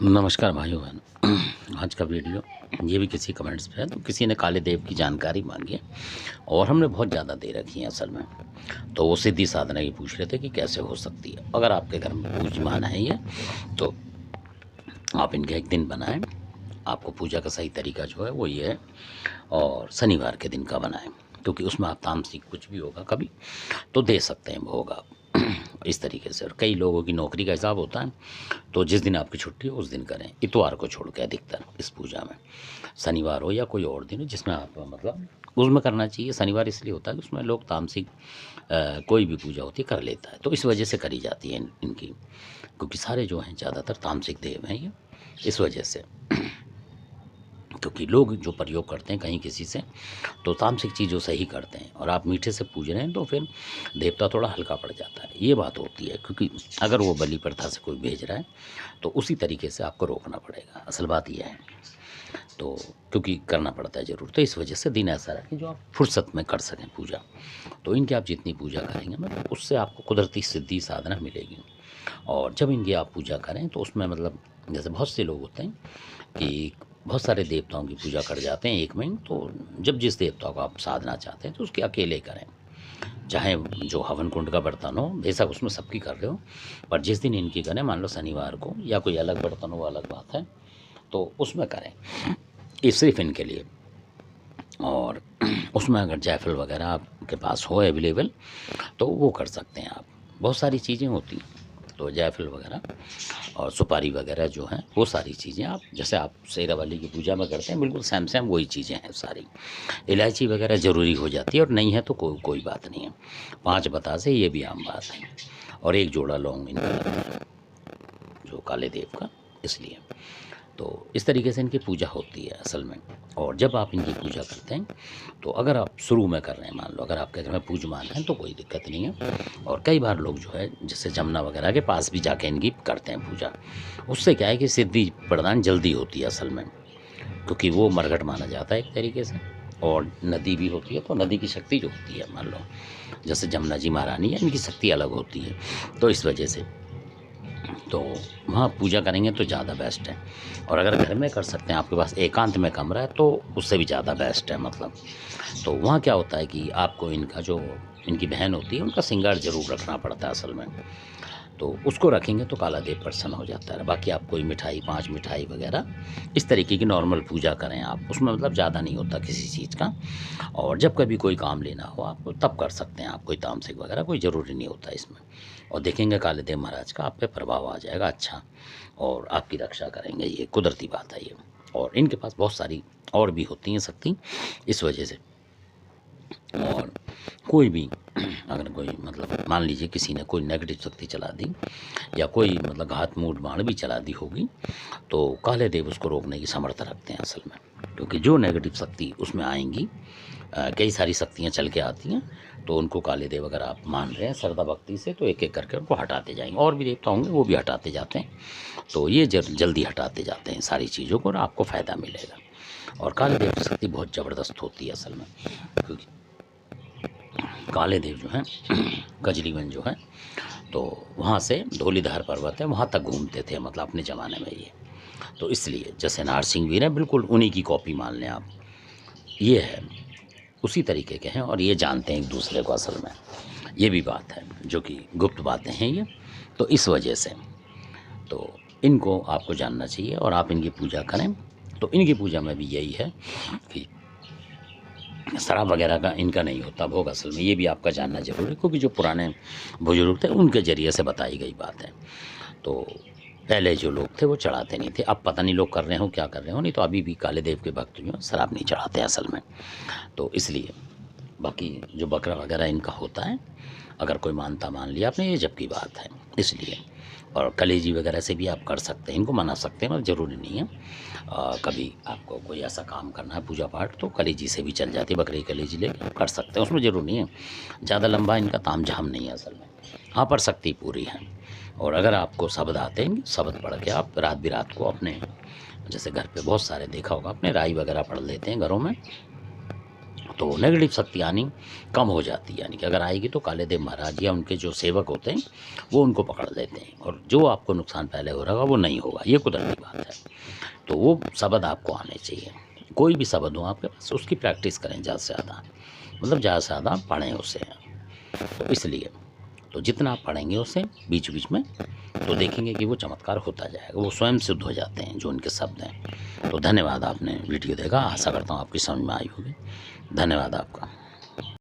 नमस्कार भाइयों बहनों। आज का वीडियो ये भी किसी कमेंट्स पे है, तो किसी ने काले देव की जानकारी मांगी है और हमने बहुत ज़्यादा दे रखी है असल में। तो वो सिद्धि साधना की पूछ रहे थे कि कैसे हो सकती है। अगर आपके घर में पूज्यमान है ये, तो आप इनके एक दिन बनाएं। आपको पूजा का सही तरीका जो है वो ये है, और शनिवार के दिन का बनाएं, क्योंकि उसमें आप तामसिक कुछ भी होगा कभी तो दे सकते हैं भोग आप इस तरीके से। और कई लोगों की नौकरी का हिसाब होता है, तो जिस दिन आपकी छुट्टी हो उस दिन करें, इतवार को छोड़ के अधिकतर इस पूजा में। शनिवार हो या कोई और दिन हो जिसमें आप मतलब उसमें करना चाहिए। शनिवार इसलिए होता है कि उसमें लोग तामसिक कोई भी पूजा होती है कर लेता है, तो इस वजह से करी जाती है इनकी, क्योंकि सारे जो हैं ज़्यादातर तामसिक देव हैं ये, इस वजह से। क्योंकि लोग जो प्रयोग करते हैं कहीं किसी से, तो तामसिक चीज़ों से ही करते हैं, और आप मीठे से पूज रहे हैं तो फिर देवता थोड़ा हल्का पड़ जाता है, ये बात होती है। क्योंकि अगर वो बलि प्रथा से कोई भेज रहा है तो उसी तरीके से आपको रोकना पड़ेगा, असल बात यह है। तो क्योंकि करना पड़ता है ज़रूर, तो इस वजह से दिन ऐसा रहा कि जो आप फुर्सत में कर सकें पूजा। तो इनकी आप जितनी पूजा करेंगे मतलब उससे आपको कुदरती सिद्धि साधना मिलेगी। और जब इनकी आप पूजा करें तो उसमें मतलब जैसे बहुत से लोग होते हैं कि बहुत सारे देवताओं की पूजा कर जाते हैं एक में ही, तो जब जिस देवता को आप साधना चाहते हैं तो उसके अकेले करें। चाहे जो हवन कुंड का बर्तन हो, बेशक उसमें सबकी कर रहे हो, पर जिस दिन इनकी करें, मान लो शनिवार को या कोई अलग बर्तन हो, अलग बात है, तो उसमें करें, ये सिर्फ इनके लिए। और उसमें अगर जायफल वगैरह आपके पास हो अवेलेबल तो वो कर सकते हैं आप। बहुत सारी चीज़ें होती हैं, तो जायफल वगैरह और सुपारी वगैरह जो हैं वो सारी चीज़ें आप, जैसे आप शेरावाली की पूजा में करते हैं, बिल्कुल सेम सेम वही चीज़ें हैं सारी। इलायची वगैरह ज़रूरी हो जाती है, और नहीं है तो कोई बात नहीं है। 5 बतासे ये भी आम बात है, और 1 जोड़ा लौंग इनका लगता है जो काले देव का, इसलिए। तो इस तरीके से इनकी पूजा होती है असल में। और जब आप इनकी पूजा करते हैं, तो अगर आप शुरू में कर रहे हैं, मान लो अगर आपके घर में पूजमान है तो कोई दिक्कत नहीं है। और कई बार लोग जो है जैसे जमुना वगैरह के पास भी जाके इनकी करते हैं पूजा। उससे क्या है कि सिद्धि प्रदान जल्दी होती है असल में, क्योंकि वो मरघट माना जाता है एक तरीके से, और नदी भी होती है, तो नदी की शक्ति जो होती है, मान लो जैसे जमुना जी महारानी है, इनकी शक्ति अलग होती है, तो इस वजह से तो वहाँ पूजा करेंगे तो ज़्यादा बेस्ट है। और अगर घर में कर सकते हैं, आपके पास एकांत में कमरा है, तो उससे भी ज़्यादा बेस्ट है मतलब। तो वहाँ क्या होता है कि आपको इनका जो इनकी बहन होती है उनका श्रृंगार ज़रूर रखना पड़ता है असल में, तो उसको रखेंगे तो काला देव प्रसन्न हो जाता है। बाकी आप कोई मिठाई, 5 मिठाई वगैरह इस तरीके की नॉर्मल पूजा करें आप, उसमें मतलब ज़्यादा नहीं होता किसी चीज़ का। और जब कभी कोई काम लेना हो आपको तब कर सकते हैं आप, कोई तामसिक वगैरह कोई ज़रूरी नहीं होता इसमें। और देखेंगे काले देव महाराज का आप पे प्रभाव आ जाएगा अच्छा, और आपकी रक्षा करेंगे, ये कुदरती बात है ये। और इनके पास बहुत सारी और भी होती हैं शक्ति, इस वजह से। और कोई भी अगर कोई मतलब मान लीजिए किसी ने कोई नेगेटिव शक्ति चला दी, या कोई मतलब घात मूठ बाण भी चला दी होगी, तो काले देव उसको रोकने की समर्थ रखते हैं असल में। क्योंकि जो नेगेटिव शक्ति उसमें आएंगी, कई सारी शक्तियाँ चल के आती हैं, तो उनको काले देव अगर आप मान रहे हैं श्रद्धा भक्ति से, तो एक एक करके उनको हटाते जाएंगे। और भी देवता होंगे वो भी हटाते जाते हैं, तो ये जल्दी हटाते जाते हैं सारी चीज़ों को, और आपको फ़ायदा मिलेगा। और काले देव की शक्ति बहुत ज़बरदस्त होती है असल में, क्योंकि काले देव जो हैं कजरीवन जो है, तो वहाँ से धौलीधार पर्वत है वहाँ तक घूमते थे मतलब अपने ज़माने में ये। तो इसलिए जैसे नारसिंह वीर है, बिल्कुल उन्हीं की कॉपी मान लें आप, ये है उसी तरीके के हैं, और ये जानते हैं एक दूसरे को असल में। ये भी बात है जो कि गुप्त बातें हैं ये, तो इस वजह से तो इनको आपको जानना चाहिए, और आप इनकी पूजा करें। तो इनकी पूजा में भी यही है कि शराब वगैरह का इनका नहीं होता भोग असल में, ये भी आपका जानना जरूरी है, क्योंकि जो पुराने बुजुर्ग थे उनके ज़रिए से बताई गई बात है। तो पहले जो लोग थे वो चढ़ाते नहीं थे, अब पता नहीं लोग कर रहे हो क्या कर रहे हो, नहीं तो अभी भी काले देव के भक्त जो शराब नहीं चढ़ाते असल में। तो इसलिए बाकी जो बकरा वगैरह इनका होता है, अगर कोई मानता मान लिया आपने, ये जब की बात है इसलिए। और कलेजी वगैरह से भी आप कर सकते हैं, इनको मना सकते हैं, मतलब ज़रूरी नहीं है। कभी आपको कोई ऐसा काम करना है पूजा पाठ, तो कलेजी से भी चल जाती है, बकरी की कलेजी लेकर कर सकते हैं, उसमें ज़रूरी नहीं है ज़्यादा लंबा इनका तामझाम नहीं है असल में। हाँ, पर शक्ति पूरी है। और अगर आपको शब्द आते हैं, शब्द पढ़ के आप रात बिरात को अपने, जैसे घर पे बहुत सारे देखा होगा आपने, राई वगैरह पढ़ लेते हैं घरों में, तो नेगेटिव शक्ति आनी कम हो जाती है, यानी कि अगर आएगी तो काले देव महाराज या उनके जो सेवक होते हैं वो उनको पकड़ लेते हैं, और जो आपको नुकसान पहले हो रहा होगा वो नहीं होगा, ये कुदरती बात है। तो वो शब्द आपको आने चाहिए, कोई भी शब्द हो आपके पास उसकी प्रैक्टिस करें ज़्यादा से ज़्यादा, मतलब ज़्यादा से ज़्यादा पढ़ें उसे। तो इसलिए तो जितना आप पढ़ेंगे उसे बीच बीच में, तो देखेंगे कि वो चमत्कार होता जाएगा, वो स्वयं सिद्ध हो जाते हैं जो उनके शब्द हैं। तो धन्यवाद, आपने वीडियो देखा, आशा करता हूँ आपकी समझ में आई होगी। धन्यवाद आपका।